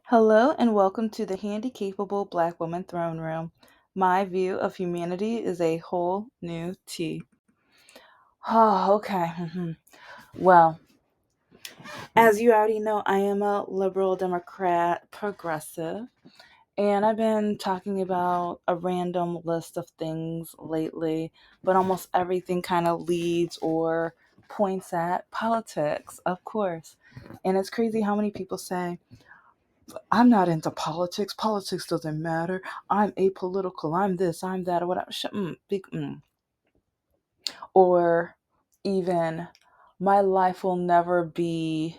Hello and welcome to the Handicapable Black Woman Throne Room. My view of humanity is a whole new tea. Oh, okay. Well, as you already know, I am a liberal Democrat progressive, and I've been talking about a random list of things lately, but almost everything kind of leads or points at politics, of course. And it's crazy how many people say, I'm not into politics. Politics doesn't matter. I'm apolitical. I'm this, I'm that, or whatever. Or even, my life will never be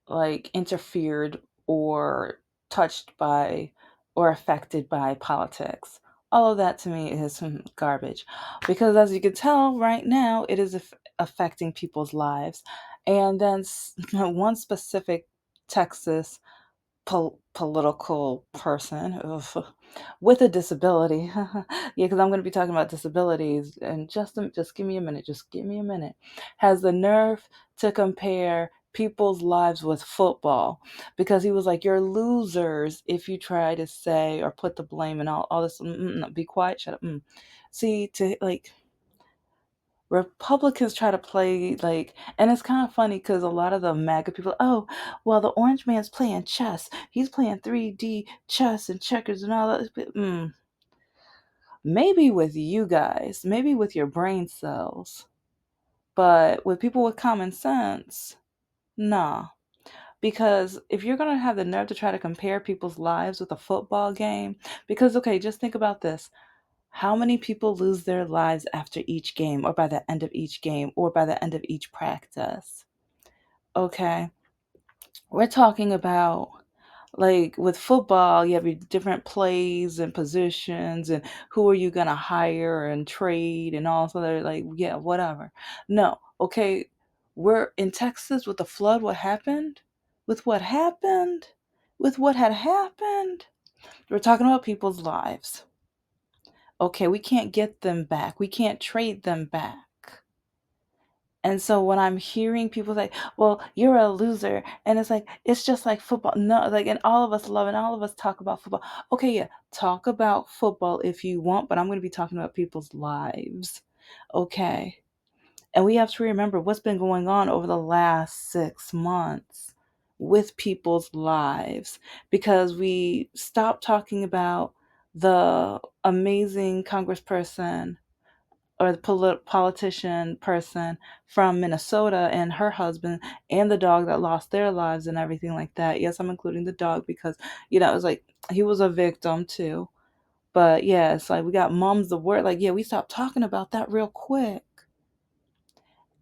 like interfered or touched by or affected by politics. All of that to me is garbage. Because as you can tell right now, it is affecting people's lives. And then one specific Texas political person with a disability. Yeah, because I'm going to be talking about disabilities, and just give me a minute. Just give me a minute. Has the nerve to compare people's lives with football, because he was like, "You're losers if you try to say or put the blame and all this." Be quiet. Shut up. See, to like Republicans try to play like, and it's kind of funny because a lot of the MAGA people, oh, well, the orange man's playing chess. He's playing 3D chess and checkers and all that. Maybe with you guys, maybe with your brain cells, but with people with common sense, nah. Because if you're going to have the nerve to try to compare people's lives with a football game, because, okay, just think about this. How many people lose their lives after each game, or by the end of each game, or by the end of each practice? Okay, we're talking about, like, with football, you have your different plays and positions, and who are you going to hire and trade, and all this other, like, yeah, whatever. No, okay, we're in Texas with the flood. What happened? With what happened? With what had happened? We're talking about people's lives. Okay, we can't get them back. We can't trade them back. And so when I'm hearing people say, well, you're a loser, and it's like, it's just like football. No, like, and all of us love and all of us talk about football. Okay, yeah, talk about football if you want, but I'm going to be talking about people's lives. Okay. And we have to remember what's been going on over the last 6 months with people's lives, because we stopped talking about the amazing congressperson or the politician person from Minnesota and her husband and the dog that lost their lives and everything like that. Yes, I'm including the dog because, it was like he was a victim too. But yeah, it's like we got Mom's the word. Like, yeah, we stopped talking about that real quick.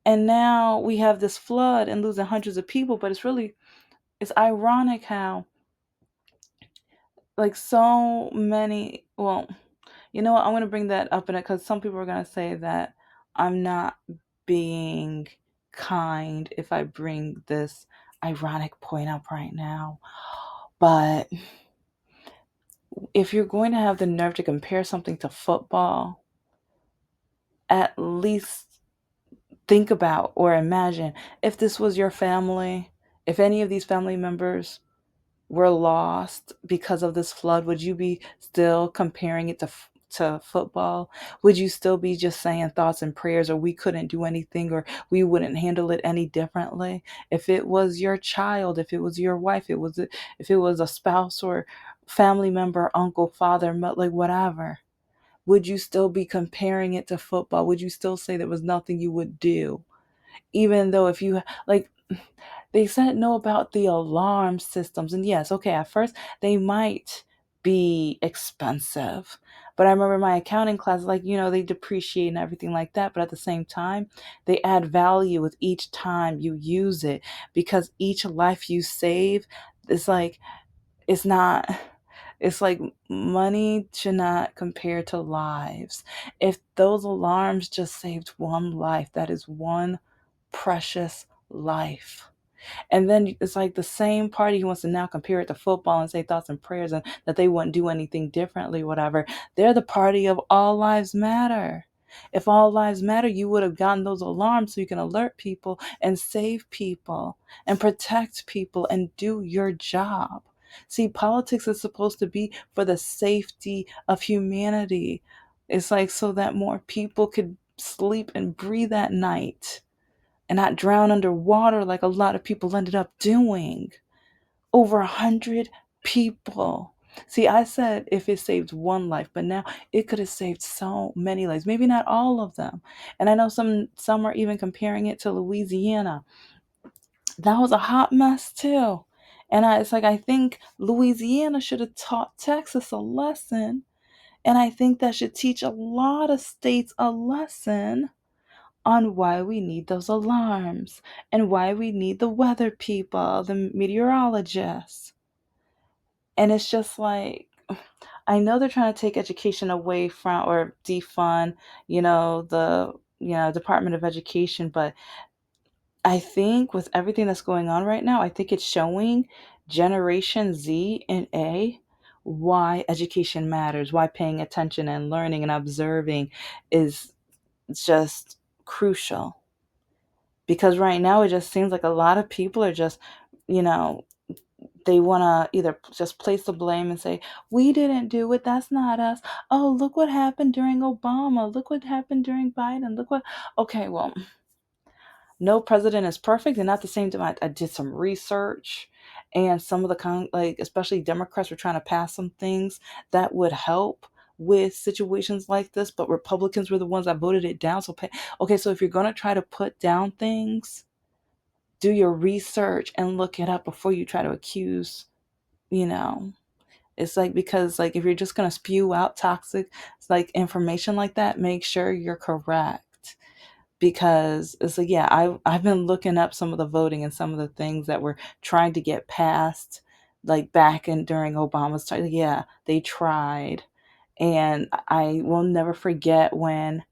And now we have this flood and losing hundreds of people, but it's ironic how, like, so many, well, you know what? I'm going to bring that up in it because some people are going to say that I'm not being kind if I bring this ironic point up right now. But if you're going to have the nerve to compare something to football, at least think about or imagine if this was your family, if any of these family members were lost because of this flood, would you be still comparing it to football? Would you still be just saying thoughts and prayers, or we couldn't do anything, or we wouldn't handle it any differently? If it was your child, if it was your wife, if it was a spouse or family member, uncle, father, like whatever, would you still be comparing it to football? Would you still say there was nothing you would do? Even though, if you like, they said know about the alarm systems. And yes, okay, at first they might be expensive. But I remember my accounting class, like, they depreciate and everything like that. But at the same time, they add value with each time you use it, because each life you save, it's like, it's not, it's like money should not compare to lives. If those alarms just saved one life, that is one precious life. And then it's like the same party who wants to now compare it to football and say thoughts and prayers and that they wouldn't do anything differently, whatever. They're the party of all lives matter. If all lives matter, you would have gotten those alarms so you can alert people and save people and protect people and do your job. See, politics is supposed to be for the safety of humanity. It's like so that more people could sleep and breathe at night and not drown underwater like a lot of people ended up doing. Over 100 people. See, I said if it saved one life, but now it could have saved so many lives. Maybe not all of them. And I know some are even comparing it to Louisiana. That was a hot mess too. And it's like I think Louisiana should have taught Texas a lesson. And I think that should teach a lot of states a lesson on why we need those alarms and why we need the weather people, the meteorologists. And it's just like, I know they're trying to take education away from or defund, the Department of Education, but I think with everything that's going on right now, I think it's showing Generation Z and A why education matters, why paying attention and learning and observing is just crucial. Because right now it just seems like a lot of people are just, you know, they want to either just place the blame and say, we didn't do it, that's not us. Oh, look what happened during Obama. Look what happened during Biden. Look what. Okay, well, no president is perfect. And at the same time, I did some research, and some of the like especially Democrats were trying to pass some things that would help with situations like this, but Republicans were the ones that voted it down. So okay, so if you're going to try to put down things, do your research and look it up before you try to accuse, you know. It's like, because like if you're just going to spew out toxic like information like that, make sure you're correct. Because it's like, yeah, I've been looking up some of the voting and some of the things that were trying to get passed, like back in during Obama's time. Yeah, they tried. And I will never forget when,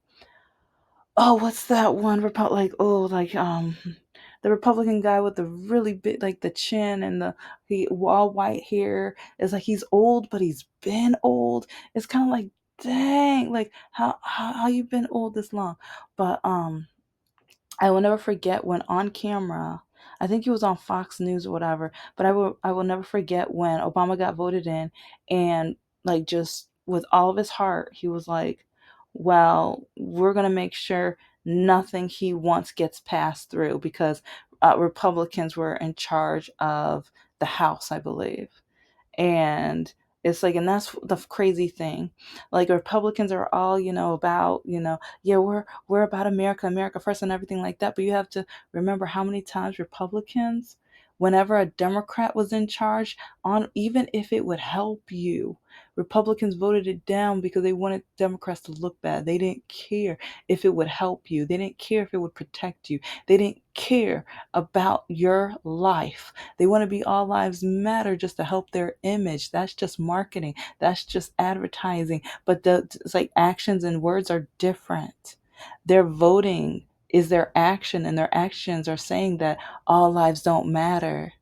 oh, what's that one like, oh, like the Republican guy with the really big, like the chin and the he all white hair, is like he's old but he's been old. It's kind of like, dang, like how you been old this long. But I will never forget when on camera, I think he was on Fox News or whatever, but I will never forget when Obama got voted in, and like just with all of his heart, he was like, well, we're going to make sure nothing he wants gets passed through, because Republicans were in charge of the House, I believe. And it's like, and that's the crazy thing, like Republicans are all, about, yeah, we're about America first and everything like that, but you have to remember how many times Republicans, whenever a Democrat was in charge, on even if it would help you, Republicans voted it down because they wanted Democrats to look bad. They didn't care if it would help you, they didn't care if it would protect you, they didn't care about your life. They want to be all lives matter just to help their image. That's just marketing. That's just advertising. But it's like actions and words are different. Their voting is their action, and their actions are saying that all lives don't matter.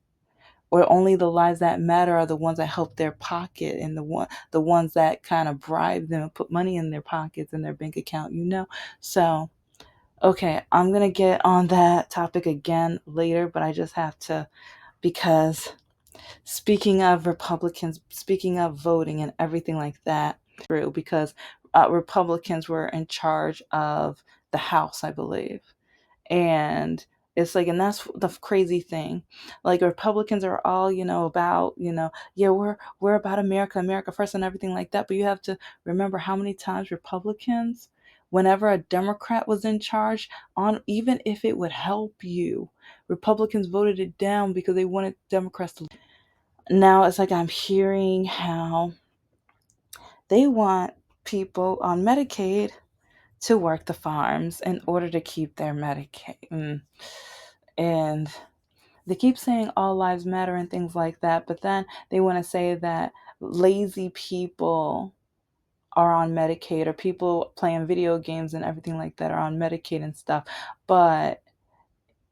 Or only the lives that matter are the ones that help their pocket, and the ones that kind of bribe them and put money in their pockets and their bank account. So okay, I'm gonna get on that topic again later, but I just have to, because speaking of Republicans, speaking of voting and everything like that, true, because Republicans were in charge of the House, I believe. And it's like, and that's the crazy thing. Like Republicans are all, about, yeah, we're about America first and everything like that. But you have to remember how many times Republicans, whenever a Democrat was in charge, on even if it would help you, Republicans voted it down because they wanted Democrats to. Now it's like I'm hearing how they want people on Medicaid to work the farms in order to keep their Medicaid. And they keep saying all lives matter and things like that, but then they want to say that lazy people are on Medicaid, or people playing video games and everything like that are on Medicaid and stuff. But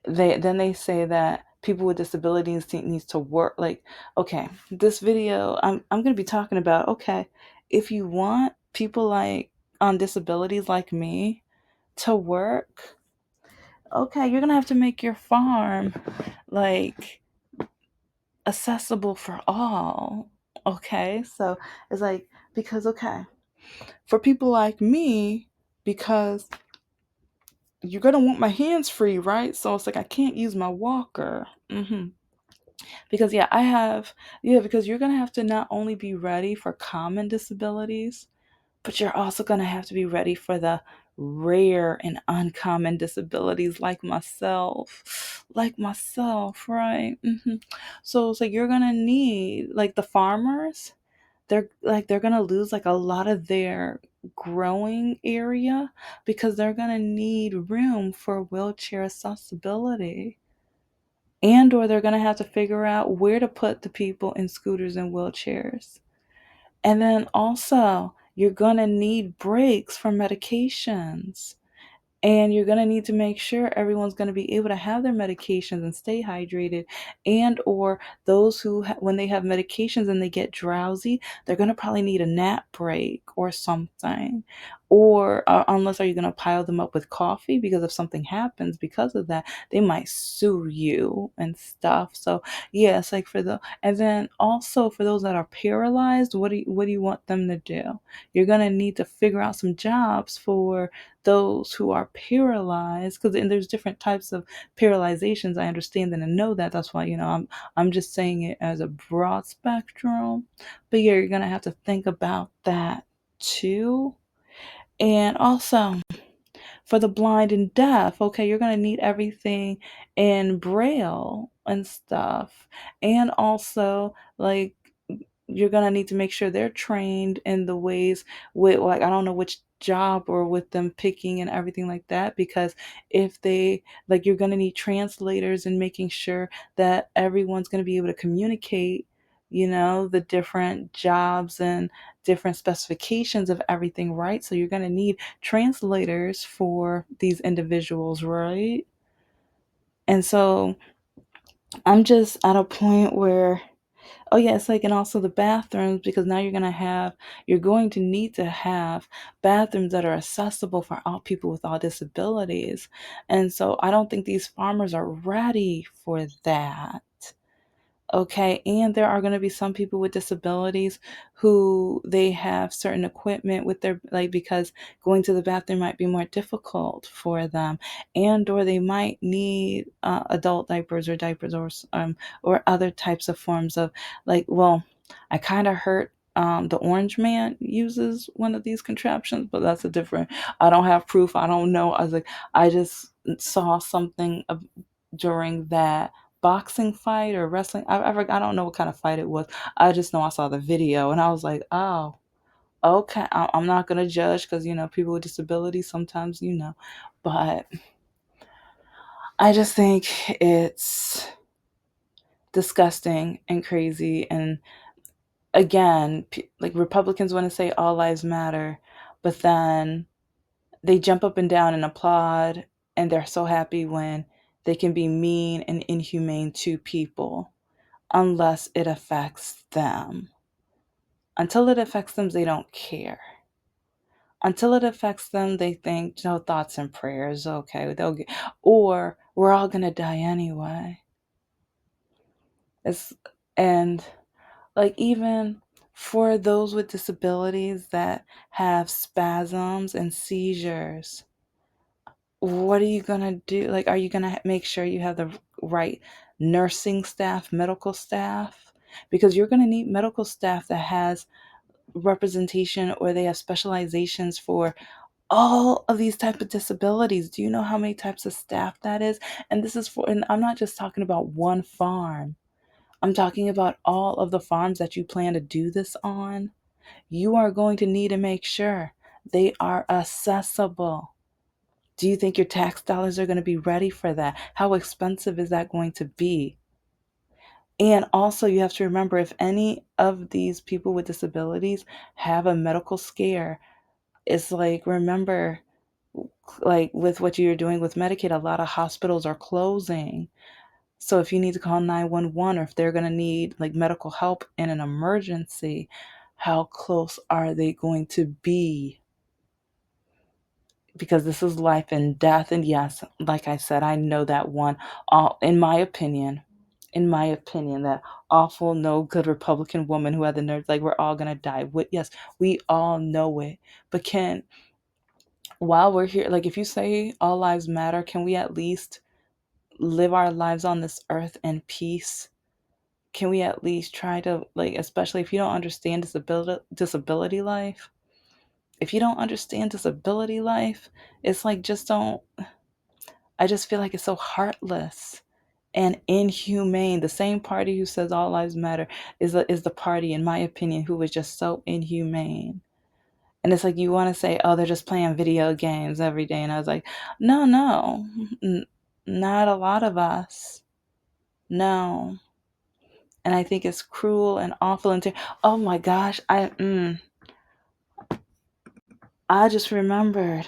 they say that people with disabilities needs to work. Like, okay, this video I'm going to be talking about, okay, if you want people like on disabilities like me to work, okay, you're going to have to make your farm like accessible for all. Okay, so it's like, because, okay, for people like me, because you're gonna want my hands free, right? So it's like I can't use my walker. Because yeah, because you're gonna have to not only be ready for common disabilities, but you're also going to have to be ready for the rare and uncommon disabilities like myself, right? So it's like you're going to need, like, the farmers, they're going to lose like a lot of their growing area because they're going to need room for wheelchair accessibility, and or they're going to have to figure out where to put the people in scooters and wheelchairs. And then also, you're going to need breaks from medications. And you're going to need to make sure everyone's going to be able to have their medications and stay hydrated. And or those who when they have medications and they get drowsy, they're going to probably need a nap break or something. Or unless, are you going to pile them up with coffee, because if something happens because of that, they might sue you and stuff. So yeah, it's like, for the and then also for those that are paralyzed, what do you want them to do? You're going to need to figure out some jobs for those who are paralyzed, because there's different types of paralyzations. I understand that and know that. That's why, I'm just saying it as a broad spectrum. But yeah, you're gonna have to think about that too. And also, for the blind and deaf, okay, you're going to need everything in braille and stuff. And also, like, you're going to need to make sure they're trained in the ways with, like, I don't know which job, or with them picking and everything like that, because if they, like, you're going to need translators and making sure that everyone's going to be able to communicate, the different jobs and different specifications of everything, right? So you're going to need translators for these individuals, right? And so I'm just at a point where, oh yeah, it's like, and also the bathrooms, because now you're going to need to have bathrooms that are accessible for all people with all disabilities. And so I don't think these farmers are ready for that. Okay, and there are going to be some people with disabilities who they have certain equipment with their, like, because going to the bathroom might be more difficult for them, and or they might need adult diapers, or or other types of forms of, like, well, I kind of heard the orange man uses one of these contraptions, but that's a different, I don't have proof, I don't know. I was like, I just saw something during that boxing fight or wrestling. I don't know what kind of fight it was. I just know I saw the video and I was like, oh, okay. I'm not gonna judge, because people with disabilities sometimes, but I just think it's disgusting and crazy. And again, like, Republicans want to say all lives matter, but then they jump up and down and applaud, and they're so happy when they can be mean and inhumane to people, unless it affects them. Until it affects them, they don't care. Until it affects them, they think, no, thoughts and prayers, okay, they'll get, or we're all gonna die anyway. It's and like, even for those with disabilities that have spasms and seizures, what are you gonna do? Like, are you gonna make sure you have the right nursing staff, medical staff? Because you're gonna need medical staff that has representation, or they have specializations for all of these type of disabilities. Do you know how many types of staff that is? And I'm not just talking about one farm. I'm talking about all of the farms that you plan to do this on. You are going to need to make sure they are accessible. Do you think your tax dollars are going to be ready for that? How expensive is that going to be? And also, you have to remember, if any of these people with disabilities have a medical scare, it's like, remember, like with what you're doing with Medicaid, a lot of hospitals are closing. So if you need to call 911, or if they're going to need, like, medical help in an emergency, how close are they going to be? Because this is life and death. And yes, like I said, I know that one, in my opinion, in my opinion, that awful, no good Republican woman who had the nerve, like, we're all gonna die. Yes, we all know it. But while we're here, like, if you say all lives matter, can we at least live our lives on this earth in peace? Can we at least try to, like, especially if you don't understand disability life? If you don't understand disability life, it's like, just don't. I just feel like it's so heartless and inhumane. The same party who says all lives matter is the party, in my opinion, who is just so inhumane. And it's like, you want to say, oh, they're just playing video games every day. And I was like, no, no, not a lot of us. No. And I think it's cruel and awful. Oh my gosh, I just remembered.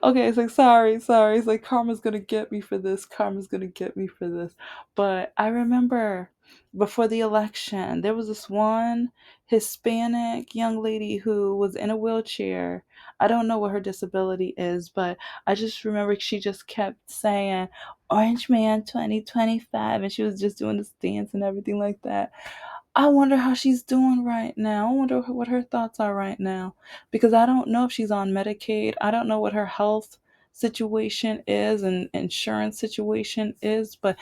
Okay, it's like, sorry. It's like, karma's gonna get me for this. Karma's gonna get me for this. But I remember before the election, there was this one Hispanic young lady who was in a wheelchair. I don't know what her disability is, but I just remember she just kept saying, Orange Man 2025. And she was just doing this dance and everything like that. I wonder how she's doing right now. I wonder what her thoughts are right now. Because I don't know if she's on Medicaid. I don't know what her health situation is and insurance situation is. But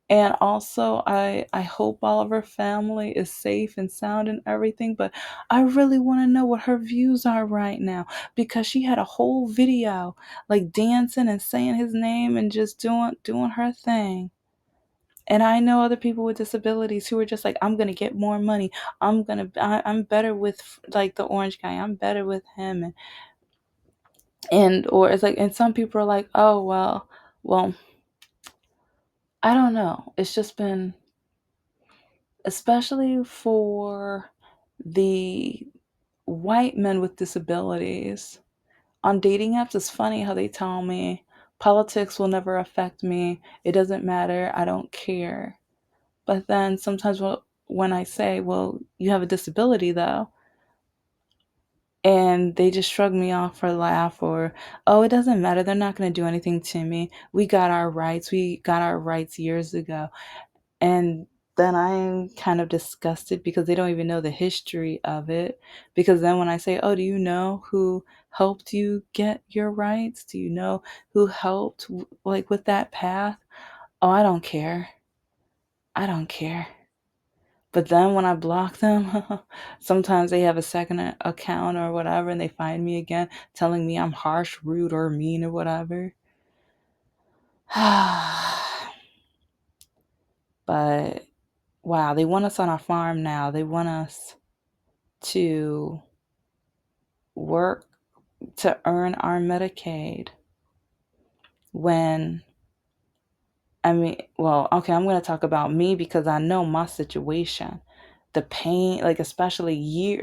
and also I hope all of her family is safe and sound and everything. But I really want to know what her views are right now. Because she had a whole video like dancing and saying his name and just doing her thing. And I know other people with disabilities who are just like, I'm gonna get more money. I'm better with, like, the orange guy. I'm better with him, and or it's like, and some people are like, oh well, I don't know. It's just been, especially for the white men with disabilities on dating apps. It's funny how they tell me politics will never affect me. It doesn't matter. I don't care. But then sometimes, when I say, well, you have a disability though, and they just shrug me off or laugh, or, oh, it doesn't matter. They're not going to do anything to me. We got our rights. We got our rights years ago. And then I'm kind of disgusted because they don't even know the history of it. Because then when I say, oh, do you know who helped you get your rights? Do you know who helped, like, with that path? Oh, I don't care. I don't care. But then when I block them, sometimes they have a second account or whatever, and they find me again telling me I'm harsh, rude, or mean or whatever. But wow, they want us on a farm now. They want us to work to earn our Medicaid when, I mean, well, okay, I'm going to talk about me because I know my situation. The pain, like, especially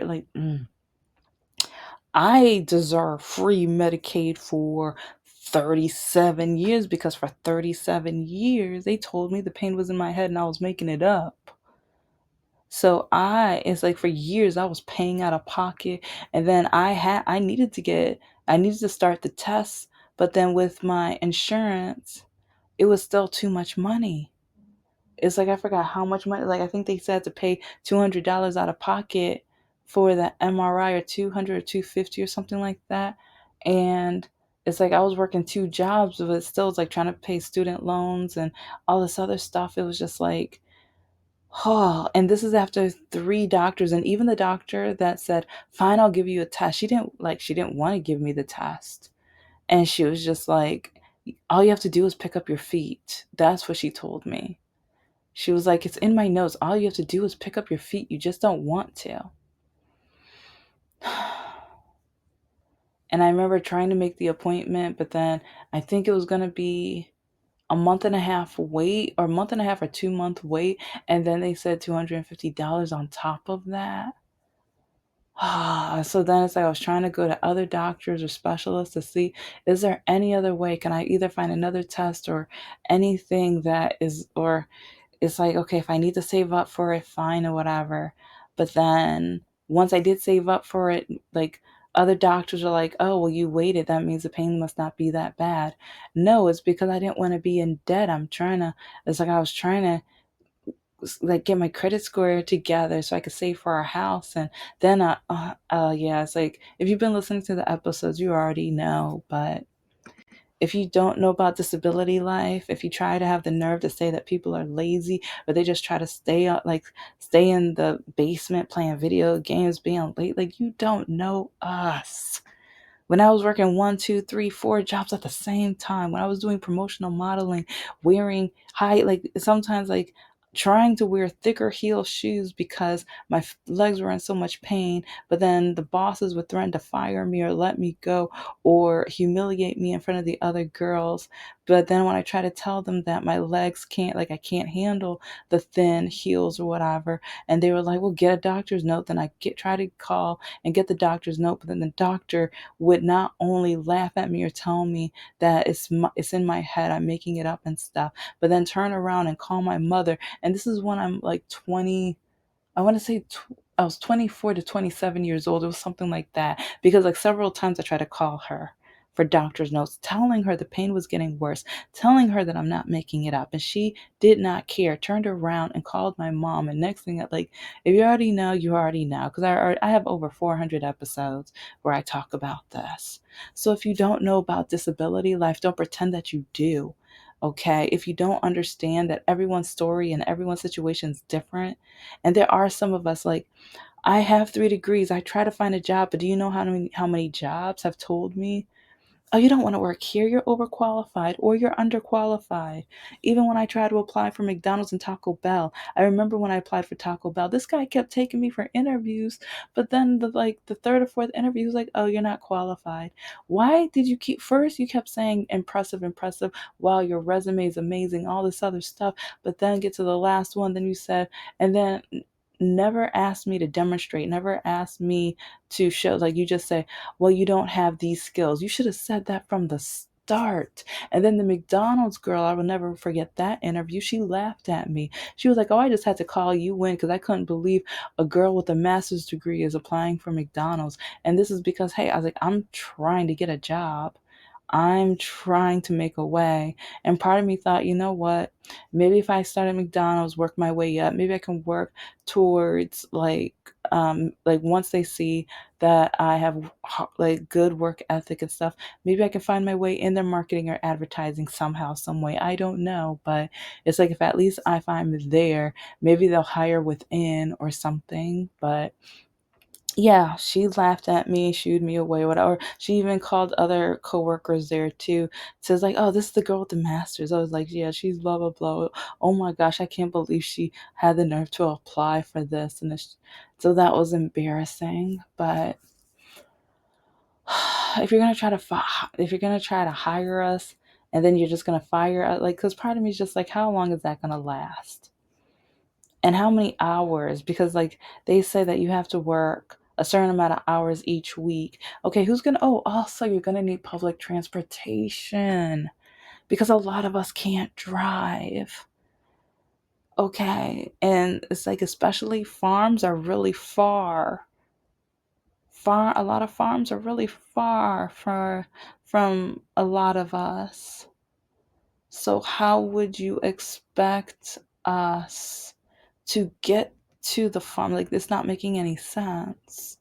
I deserve free Medicaid for 37 years, because for 37 years they told me the pain was in my head and I was making it up. So it's like, for years I was paying out of pocket, and then I needed to start the tests, but then with my insurance, it was still too much money. It's like, I forgot how much money. Like, I think they said to pay $200 out of pocket for the MRI, or 200 or 250 or something like that. And it's like, I was working two jobs, but it still was like trying to pay student loans and all this other stuff. It was just like, oh, and this is after three doctors, and even the doctor that said, "Fine, I'll give you a test." She didn't want to give me the test, and she was just like, "All you have to do is pick up your feet." That's what she told me. She was like, it's in my notes. All you have to do is pick up your feet. You just don't want to. And I remember trying to make the appointment, but then I think it was going to be a month and a half wait, or a month and a half or 2 month wait. And then they said $250 on top of that. So then it's like, I was trying to go to other doctors or specialists to see, is there any other way? Can I either find another test or anything that is, or it's like, okay, if I need to save up for it, fine or whatever. But then once I did save up for it, like, other doctors are like, oh, well, you waited. That means the pain must not be that bad. No, it's because I didn't want to be in debt. It's like I was trying to like get my credit score together so I could save for our house. And then, yeah, it's like if you've been listening to the episodes, you already know. But if you don't know about disability life, if you try to have the nerve to say that people are lazy or they just try to stay in the basement playing video games, being late, like you don't know us. When I was working one, two, three, four jobs at the same time, when I was doing promotional modeling, wearing high, like sometimes like trying to wear thicker heel shoes because my legs were in so much pain, but then the bosses would threaten to fire me or let me go or humiliate me in front of the other girls. But then when I try to tell them that my legs can't, like I can't handle the thin heels or whatever, and they were like, well, get a doctor's note. Then try to call and get the doctor's note, but then the doctor would not only laugh at me or tell me that it's in my head, I'm making it up and stuff, but then turn around and call my mother. And this is when I'm like 20, I want to say I was 24 to 27 years old. It was something like that. Because like several times I tried to call her for doctor's notes, telling her the pain was getting worse, telling her that I'm not making it up. And she did not care, turned around and called my mom. And next thing, like, if you already know, you already know. Because I have over 400 episodes where I talk about this. So if you don't know about disability life, don't pretend that you do. Okay, if you don't understand that everyone's story and everyone's situation is different, and there are some of us like I have 3 degrees. I try to find a job, but do you know how many jobs have told me, oh, you don't want to work here. You're overqualified or you're underqualified. Even when I tried to apply for McDonald's and Taco Bell, I remember when I applied for Taco Bell, this guy kept taking me for interviews, but then the third or fourth interview, he was like, "Oh, you're not qualified." Why did you keep first? You kept saying impressive, impressive. Wow, your resume is amazing. All this other stuff, but then get to the last one. Then you said, and then never asked me to demonstrate. Never asked me to show. Like you just say, well, you don't have these skills. You should have said that from the start. And then the McDonald's girl, I will never forget that interview. She laughed at me. She was like, oh, I just had to call you in because I couldn't believe a girl with a master's degree is applying for McDonald's. And this is because, hey, I was like, I'm trying to get a job. I'm trying to make a way. And part of me thought, you know what? Maybe if I start at McDonald's, work my way up, maybe I can work towards like once they see that I have like good work ethic and stuff, maybe I can find my way in their marketing or advertising somehow, some way. I don't know, but it's like if at least if I'm there, maybe they'll hire within or something. But yeah, she laughed at me, shooed me away, whatever. She even called other coworkers there too. Says like, "Oh, this is the girl with the masters." I was like, "Yeah, she's blah blah blah." Oh my gosh, I can't believe she had the nerve to apply for this, and so that was embarrassing. But if you're gonna try to hire us, and then you're just gonna fire us, like, because part of me is just like, how long is that gonna last? And how many hours? Because like they say that you have to work a certain amount of hours each week. Okay, who's gonna, oh, also you're gonna need public transportation because a lot of us can't drive. Okay, and it's like especially farms are really far. A lot of farms are really far from a lot of us. So how would you expect us to get to the farm? Like, it's not making any sense.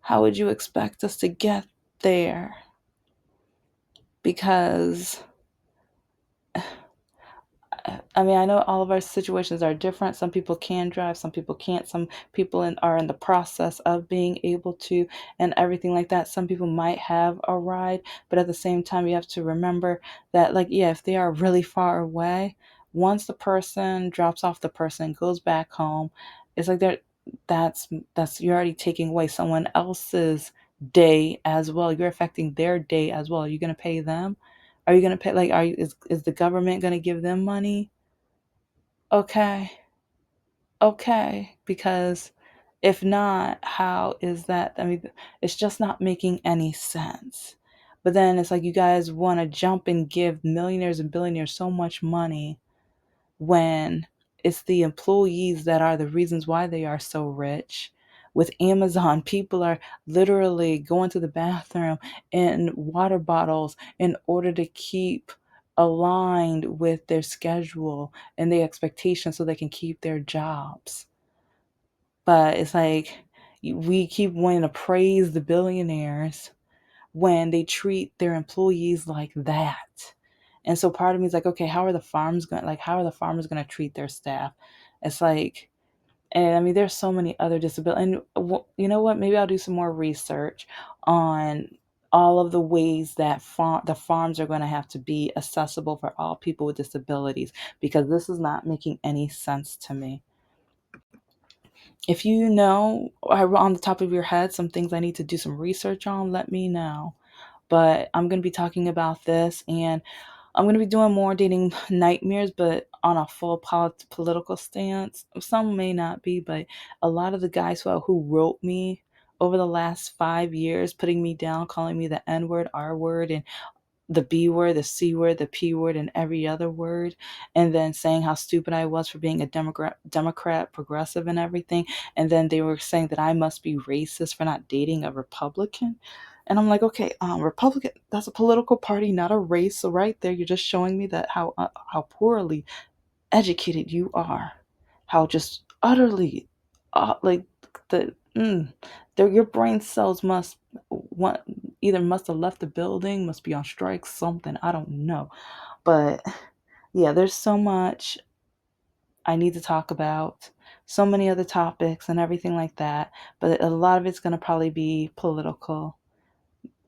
How would you expect us to get there? Because I mean, I know all of our situations are different. Some people can drive, some people can't. Some people are in the process of being able to, and everything like that. Some people might have a ride, but at the same time, you have to remember that, like, yeah, if they are really far away, once the person drops off the person, goes back home, it's like that's you're already taking away someone else's day as well. You're affecting their day as well. Are you gonna pay them? Are you gonna pay, like, is the government gonna give them money? Okay, okay, because if not, how is that? I mean, it's just not making any sense. But then it's like you guys want to jump and give millionaires and billionaires so much money when it's the employees that are the reasons why they are so rich. With Amazon, people are literally going to the bathroom in water bottles in order to keep aligned with their schedule and the expectations so they can keep their jobs. But it's like we keep wanting to praise the billionaires when they treat their employees like that. And so part of me is like, okay, how are the farmers going to treat their staff? It's like, and I mean, there's so many other disabilities. And you know what? Maybe I'll do some more research on all of the ways that the farms are going to have to be accessible for all people with disabilities, because this is not making any sense to me. If you know, on the top of your head, some things I need to do some research on, let me know. But I'm going to be talking about this, and I'm going to be doing more dating nightmares, but on a full political stance. Some may not be, but a lot of the guys who wrote me over the last 5 years, putting me down, calling me the N word, R word, and the B word, the C word, the P word, and every other word, and then saying how stupid I was for being a Democrat, progressive, and everything. And then they were saying that I must be racist for not dating a Republican. And I'm like, okay, Republican, that's a political party, not a race. So right there, you're just showing me that how poorly educated you are, how just utterly, like the your brain cells must want either must have left the building, must be on strike, something I don't know. But yeah, there's so much I need to talk about, so many other topics and everything like that. But a lot of it's going to probably be political,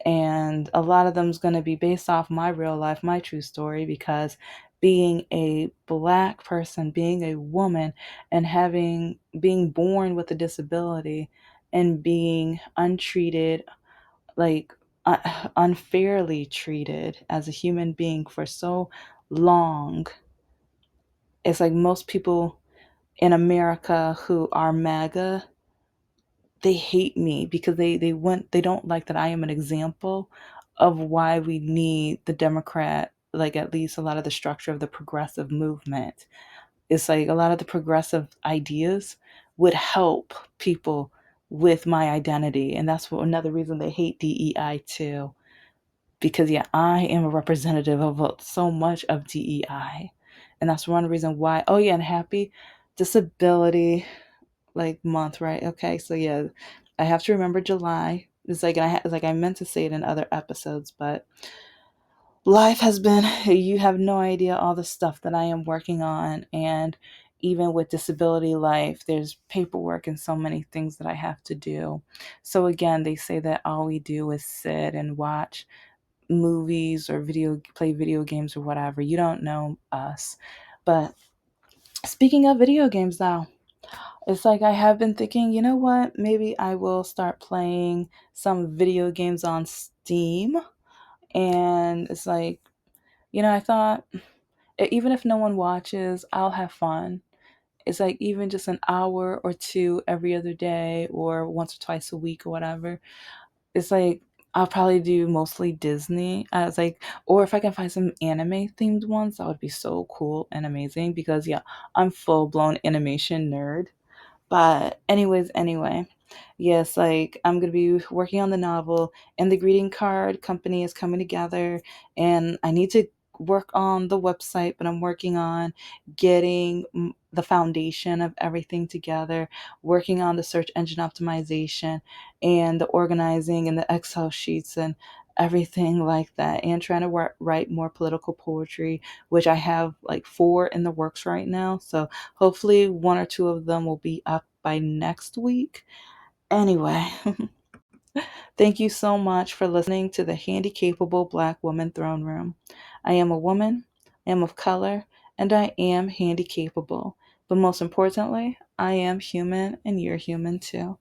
and a lot of them is going to be based off my real life, my true story, because being a black person, being a woman, and being born with a disability and being untreated, like unfairly treated as a human being for so long. It's like most people in America who are MAGA, they hate me because they don't like that I am an example of why we need the Democrat, like at least a lot of the structure of the progressive movement. It's like a lot of the progressive ideas would help people with my identity, and that's what another reason they hate DEI too. Because yeah, I am a representative of so much of DEI, and that's one reason why. Oh yeah, and happy disability like month, right? Okay, so yeah, I have to remember July. It's like it's like I meant to say it in other episodes, but life has been. You have no idea all the stuff that I am working on, and even with disability life, there's paperwork and so many things that I have to do. So again, they say that all we do is sit and watch movies or play video games or whatever. You don't know us. But speaking of video games now, it's like I have been thinking, you know what? Maybe I will start playing some video games on Steam. And it's like, I thought even if no one watches, I'll have fun. It's like even just an hour or two every other day or once or twice a week or whatever. It's like I'll probably do mostly Disney. I was like, or if I can find some anime themed ones, that would be so cool and amazing because yeah, I'm full blown animation nerd. But anyway, yes, like I'm gonna be working on the novel, and the greeting card company is coming together, and I need to work on the website, but I'm working on getting the foundation of everything together, working on the search engine optimization and the organizing and the Excel sheets and everything like that, and trying to write more political poetry, which I have like 4 in the works right now. So hopefully, 1 or 2 of them will be up by next week. Anyway, thank you so much for listening to the Handicapable Black Woman Throne Room. I am a woman, I am of color, and I am handicapable. But most importantly, I am human and you're human too.